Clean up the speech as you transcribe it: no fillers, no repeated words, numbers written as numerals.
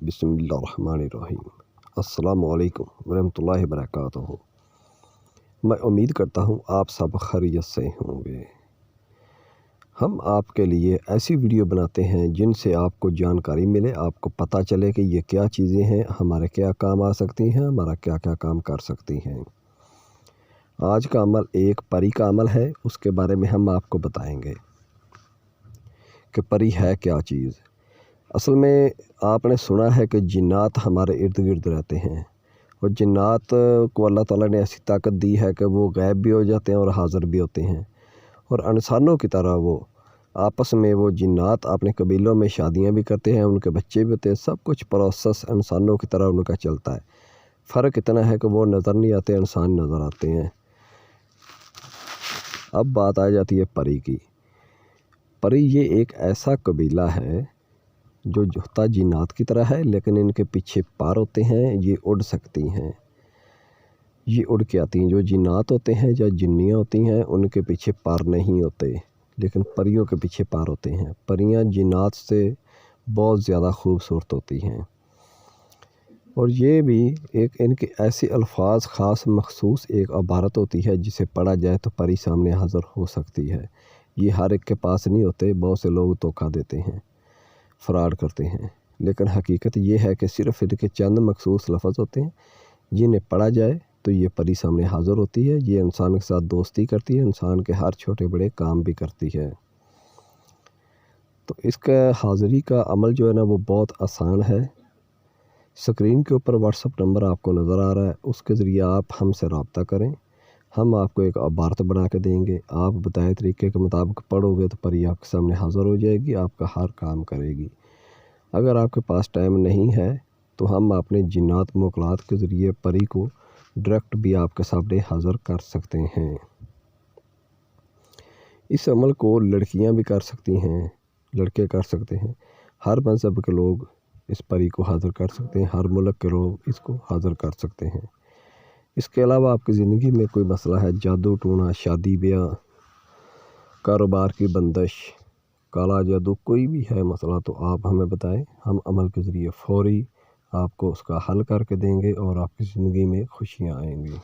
बिस्मिल्लाहिर्रहमानिर्रहीम। अस्सलामु अलैकुम वरहमतुल्लाहि वबरकातुहू। मैं उम्मीद करता हूँ आप सब खैरियत से होंगे। हम आपके लिए ऐसी वीडियो बनाते हैं जिनसे आपको जानकारी मिले, आपको पता चले कि ये क्या चीज़ें हैं, हमारे क्या काम आ सकती हैं, हमारा क्या क्या काम कर सकती हैं। आज का अमल एक परी का अमल है, उसके बारे में हम आपको बताएंगे कि परी है क्या चीज़। असल में आपने सुना है कि जिन्नात हमारे इर्द गिर्द रहते हैं और जिन्नात को अल्लाह ताला ने ऐसी ताकत दी है कि वो गायब भी हो जाते हैं और हाज़िर भी होते हैं। और इंसानों की तरह वो आपस में वो जिन्नात अपने कबीलों में शादियां भी करते हैं, उनके बच्चे भी होते हैं, सब कुछ प्रोसेस इंसानों की तरह उनका चलता है। फ़र्क इतना है कि वो नज़र नहीं आते, इंसान नज़र आते हैं। अब बात आ जाती है परी की। परी ये एक ऐसा कबीला है जो होता जिन्नात की तरह है, लेकिन इनके पीछे पर होते हैं, ये उड़ सकती हैं, ये उड़ के आती हैं। जो जिन्नात होते हैं या जिन्नियाँ होती हैं उनके पीछे पर नहीं होते, लेकिन परियों के पीछे पर होते हैं। परियां जिन्नात से बहुत ज़्यादा खूबसूरत होती हैं और ये भी एक इनके ऐसे अल्फाज ख़ास मखसूस एक इबारत होती है जिसे पढ़ा जाए तो परी सामने हाज़िर हो सकती है। ये हर एक के पास नहीं होते, बहुत से लोग धोखा देते हैं, फ़्रॉड करते हैं, लेकिन हकीकत ये है कि सिर्फ़ इनके चंद मखसूस लफ्ज़ होते हैं जिन्हें पढ़ा जाए तो ये परी सामने हाज़िर होती है। ये इंसान के साथ दोस्ती करती है, इंसान के हर छोटे बड़े काम भी करती है। तो इसका हाज़िरी का अमल जो है ना वो बहुत आसान है। स्क्रीन के ऊपर व्हाट्सअप नंबर आपको नज़र आ रहा है, उसके ज़रिए आप हमसे रब्ता करें, हम आपको एक इबारत बना के देंगे। आप बताए तरीके के मुताबिक पढ़ोगे तो परी आपके सामने हाज़िर हो जाएगी, आपका हर काम करेगी। अगर आपके पास टाइम नहीं है तो हम अपने जिन्नात मुकलात के ज़रिए परी को डायरेक्ट भी आपके सामने हाज़िर कर सकते हैं। इस अमल को लड़कियां भी कर सकती हैं, लड़के कर सकते हैं, हर मज़हब के लोग इस परी को हाज़िर कर सकते हैं, हर मुल्क के लोग इसको हाज़िर कर सकते हैं। इसके अलावा आपकी ज़िंदगी में कोई मसला है, जादू टोना, शादी ब्याह, कारोबार की बंदिश, काला जादू, कोई भी है मसला तो आप हमें बताएं, हम अमल के ज़रिए फ़ौरी आपको उसका हल करके देंगे और आपकी ज़िंदगी में खुशियाँ आएंगी।